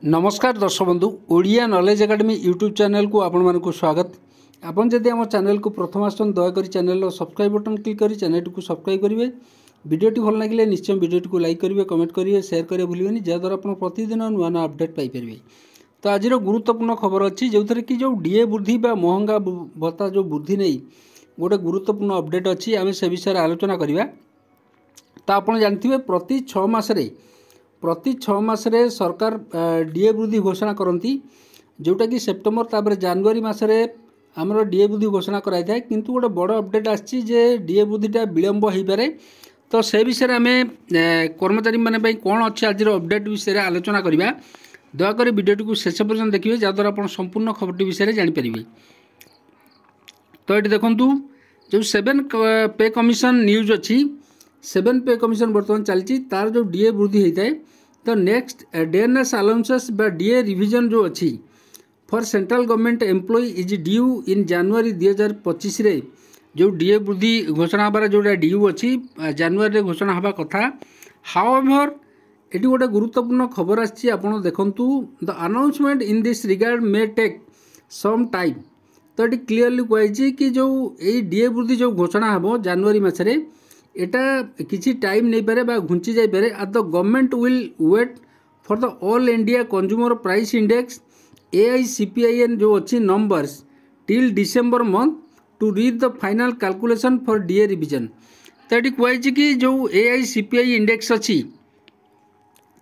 नमस्कार दर्शक बंधु Odia knowledge academy YouTube channel को आपण मानक स्वागत। आपन जदि आम चैनल को प्रथम आसन दयाकोरी चैनल सब्सक्राइब बटन क्लिक कर चैनल को सब्सक्राइब करेंगे। वीडियोटी भल लगे निश्चय वीडियोटी को लाइक करेंगे, कमेंट करेंगे, शेयर करेंगे भूलें जहाँद्वारा आप प्रतिदिन नुआ नुआ अपडेट पाइपर। तो आज गुरुत्वपूर्ण खबर अच्छी जो थी कि जो डीए वृद्धि महंगा भत्ता जो वृद्धि नहीं गोटे गुरुत्वपूर्ण अपडेट अच्छी आम से विषय आलोचना करवा। तो आप जानते प्रति 6 मासरे सरकार डीए वृद्धि घोषणा करती जोटा कि सेप्टेम्बर तापर जनवरी मसरे आमर डीए वृद्धि घोषणा कराई थाए, किंतु गोटे बड़ अपडेट आसी जे डीए वृद्धिटा विलंब हो पारे। तो से विषय आम कर्मचारी माने कौन अच्छे आज अपडेट विषय आलोचना करवा। दयाकोरी वीडियोटी को शेष पर्यटन देखिए जहाँद्वारा आप संपूर्ण खबरटी विषय जानीपर। तो ये देखूँ जो 7 पे कमिशन न्यूज अच्छी 7 पे कमिशन बर्तमान चलती तार जो डीए वृद्धि होता है। तो next dearness allowances DA revision जो अच्छी for central government employ is due in January 2025 रे जो डीए वृद्धि घोषणा हबार जोटा ड्यू अच्छी जनवरी घोषणा हवा कथा। हाउएवर ये गोटे गुरुत्वपूर्ण खबर आसी आपड़ देखूँ the announcement in this regard may take some time. तो ये क्लीयरली कहुई कि जो ये डीए वृद्धि जो घोषणा हम जनवरी मसरे एटा किसी टाइम नहीं पारे बा घुंची जाई पारे। The government will wait for the all India consumer price index AICPIN जो अच्छी numbers till December month to read the final calculation for DA revision. तो ये कहुई कि जो AICPI इंडेक्स अच्छी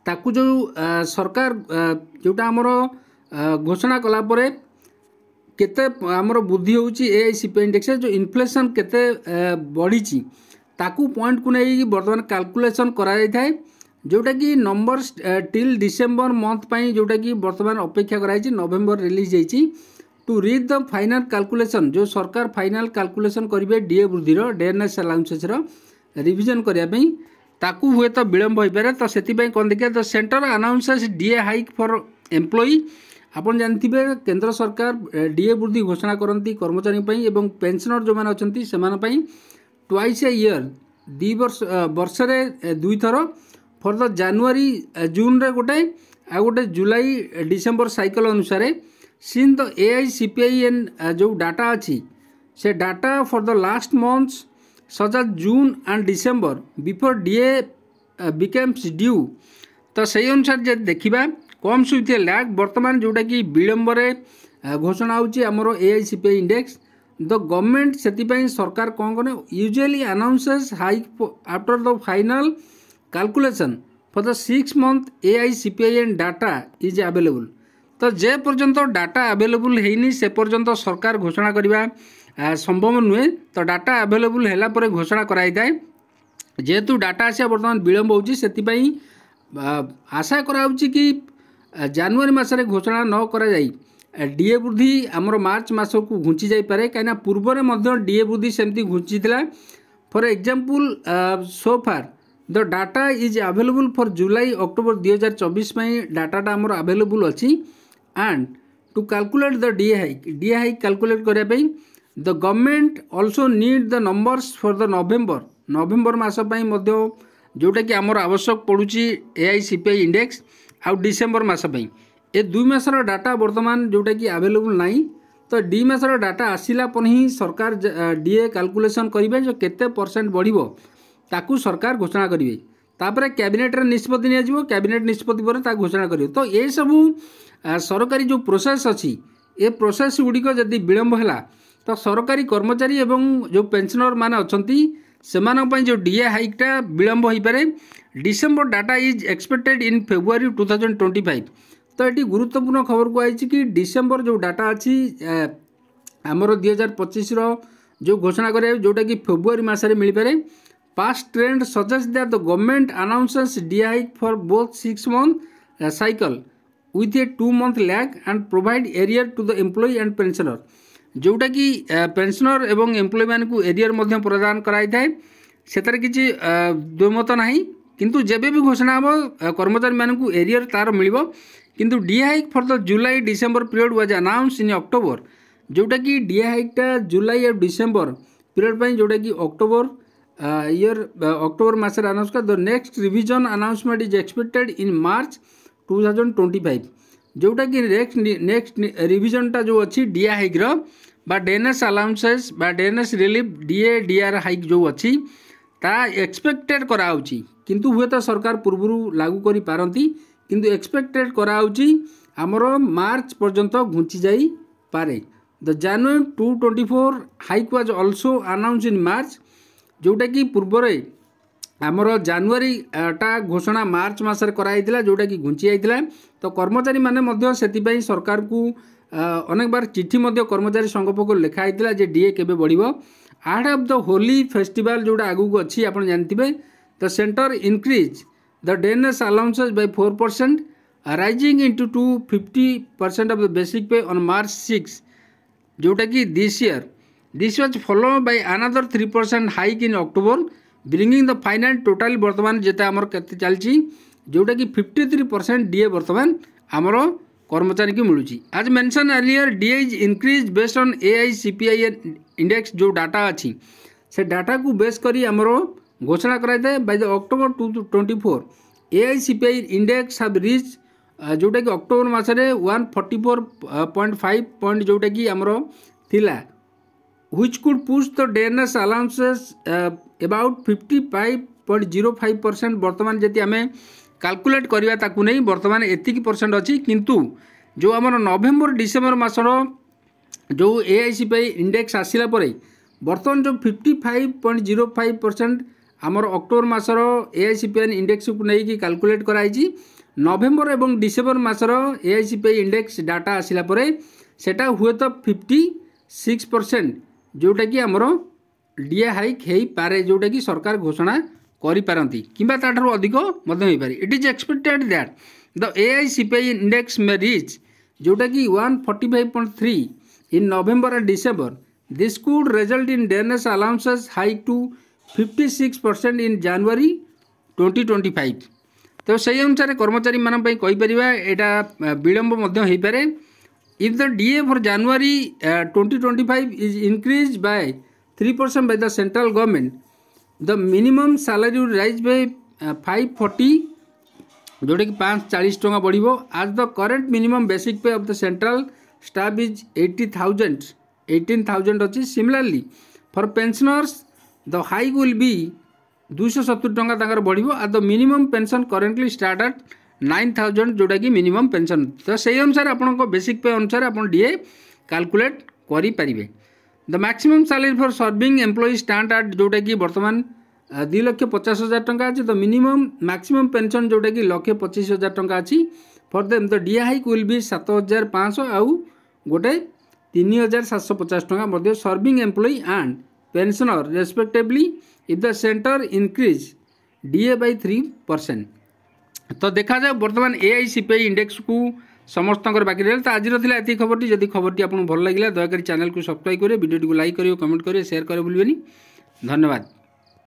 ताकू जो सरकार जोटा आमर घोषणा कला परे केते आमर वृद्धि होउची AICPI इंडेक्स जो इन्फ्लेशन केते बढ़ी ताकू पॉइंट को नहीं बर्तमान कैलकुलेशन करा जाए जोटा कि नंबर्स टिल डिसेम्बर मंथ पाई जोटा कि बर्तमान अपेक्षा कराई नवेम्बर रिलीज जाइए to read the final calculation जो सरकार फाइनल कैलकुलेशन करेंगे डीए वृद्धि डीएनएस अलाउंसेस रिविजन करने ताकू हुए तो विलंब हो पारे। तो से कौन देखिए the centre announces DA hike for employee. आपन जानते केंद्र सरकार डीए वृद्धि घोषणा करती कर्मचारी एवं पेंशनर जो मैंने अच्छा से ट्वाइस ए ईयर दी वर्षरे दुई थर फॉर द जनवरी जून रे गोटे आ गोटे जुलाई डिसेम्बर साइकिल अनुसार सिन द AICPIN जो डाटा अच्छी से data for the last months such as June and December before DA becomes due. तो सही अनुसार जे देखा कम सुविधा लैग बर्तमान जोटा कि विलंब घोषणा होची आमर AICPI इंडेक्स द गवर्नमेंट से सरकार कौन कौन usually announces hike after the final calculation for the 6 month AICPIN data is available. तो जे पर्यंत डाटा अवेलेबल है से पर्यंत सरकार घोषणा करवा संभव नुहे। तो डाटा अवेलेबल है पर घोषणा कराई थाए जेहेतु डाटा आसा बर्तमान विलंब होची सेतिपई आशा कराउची कि जनवरी मासरे घोषणा न करा जाई डीए वृद्धि आमर मार्च मास को घुंची जाई पारे कहीं पूर्वर डीए वृद्धि सेमती घुंची for example so far the data is available for July October 2024 डाटाटा आमर अवेलेबल अच्छी and to calculate the DA hike calculate करने the government also need the numbers for the November मास जोटा कि आमर आवश्यक पड़ुची AICPI इंडेक्स आउ डिसेम्बर मास ए 2 मासर डाटा बर्तमान जोटा कि अवेलेबल नहीं। तो 2 मासर डाटा आसिला पर ही सरकार डीए कैलकुलेशन करेंगे जो केते परसेंट बढ़िबो ताकू सरकार घोषणा करेंगे तापर कैबिनेट रे निष्पत्ति निया कैबिनेट निष्पत्ति पर ता घोषणा करेंगे। तो ये सबू सरकारी जो प्रोसेस अच्छी ए प्रोसेस गुड़िक जदि विलंब है तो सरकारी कर्मचारी एवं जो पेंशनर माने अछंती सेमानक पई जो डीए हाइकटा विलंब हो पारे। December data is expected in February 2025। तो ये गुरुत्वपूर्ण खबर को आई कि डिसेम्बर जो डाटा अच्छी आमर 2025 जो घोषणा करे जोटा कि फेब्रुआरी मासरे मिल पारे। Past trend suggest that the government announces DA hike for both 6 month cycle with a 2 month lag and provide arrear to the employ and pensioner जोटा कि पेंशनर एवं एम्प्लॉय मान को एरियर मध्य प्रदान कराई थाए सेतारे किछि द्विमत नाही, किंतु जेबे भी घोषणा हम कर्मचारी मान को एरियर तार मिलिबो। किंतु DA hike for the July December period was announce in October जोटा कि डीए हाइकटा जुलाई और डिसेम्बर पीरियड पर जोटा कि अक्टोबर मासरे अनाउंस कर the next revision announcement is expected in March 2025। जोटा कि नेक्स्ट रिविजनटा जो अच्छी डीए हाइक बा डेएनएस अलाउंसेस बा डेएनएस रिलीफ डीए डीआर हाइक जो अच्छी ता एक्सपेक्टेड कराउची किंतु हुए तो सरकार पूर्व लागू करी पारंती किंतु एक्सपेक्टेड कराउची हमरो मार्च पर्यंत घुंची जाई पारे। The January 2024 hike was also announce in March जोटा कि पूर्व आमर जानुआरी टा घोषणा मार्च मसरे कराइला जोटा कि घुंची जाइला। तो कर्मचारी माने से सरकार को अनेक बार चिठी कर्मचारी संघ पक्ष लिखाई जे डीए केबे बढ़िबो ahead of the Holi festival जोटा आगु को अच्छी आप जानते the centre increase the dearness allowances by 4% rising into to 50% of the basic pay on March 6 जोटा कि this was follow by another 3% hike in October bringing the final total बर्तमान जेते आमर केते चलची जोटा कि 53% डीए बर्तमान आमर कर्मचारी की मिलूची। आज mention earlier DA is increase based on AICPI index जो डाटा अच्छी से डाटा को बेस करी आमर घोषणा कराई था by the October 2024 AICPI index have reach जोटा कि अक्टोबर मासरे 144.5 पॉइंट जोटा कि आमर थिला which could push the DNS allowances about 55.05% बर्तमान जति आमे कैलकुलेट करिया ताकू नहीं बर्तमान एतिकी परसेंट अच्छी किंतु जो आमर नवेम्बर डिसेम्बर मासर जो AICPI इंडेक्स आसिला परे बर्तमान जो 55.05% आमर अक्टोबर मासर AICPI इंडेक्स को नहीं कि कैलकुलेट कराई नवेम्बर एवं डिसेम्बर मासर AICPI इंडेक्स डाटा आसिला परे सेटा हुए तो 56% जोटा कि आमर डीए हाइक हो पारे जोटा कि सरकार घोषणा करि पारंती किंबा ताठारु अधिक मध्य हो पारे। It is expected that the AICPI index may reach जोटा कि 145.3 in November and December this could result in DNS allowances hike to 56% in January 2025। तो सही अनुसार कर्मचारी मान कहीपर यहाँ विलंब हो पारे। If the DA for January 2025 is increase by 3% by the central government the minimum salary rise by 540 जोटा कि 540 टका बढ़ो आज the current minimum basic pay of the central staff is 18,000 अच्छी। Similarly for pensioners the hike will be 270 टका बढ़ो आज the minimum pension currently start at 9,000 जोटा कि मिनिमम पेंशन। तो सही अनुसार आपण बेसिक पे अनुसार आप डीए कैलकुलेट करि पारिबे। The maximum salary for serving employee start at जोटा कि बर्तमान 2,50,000 टका अच्छी। द मिनिमम मैक्सिमम पेंशन जोटा कि 1,25,000 टका अच्छी for them the DA hike will be 7,500 आउ गोटे 3,750 टका serving employee and pensioner respectively if the centre increase DA by 3%। तो देखा जाए बर्तमान AICPI इंडेक्स को समस्त बाकी रहा। तो आज ये खबर जदि खबर आपको भल लगे दयाकोरी चैनल को सब्सक्राइब करें वीडियो को लाइक करें कमेंट करें शेयर करें भूलिए। धन्यवाद।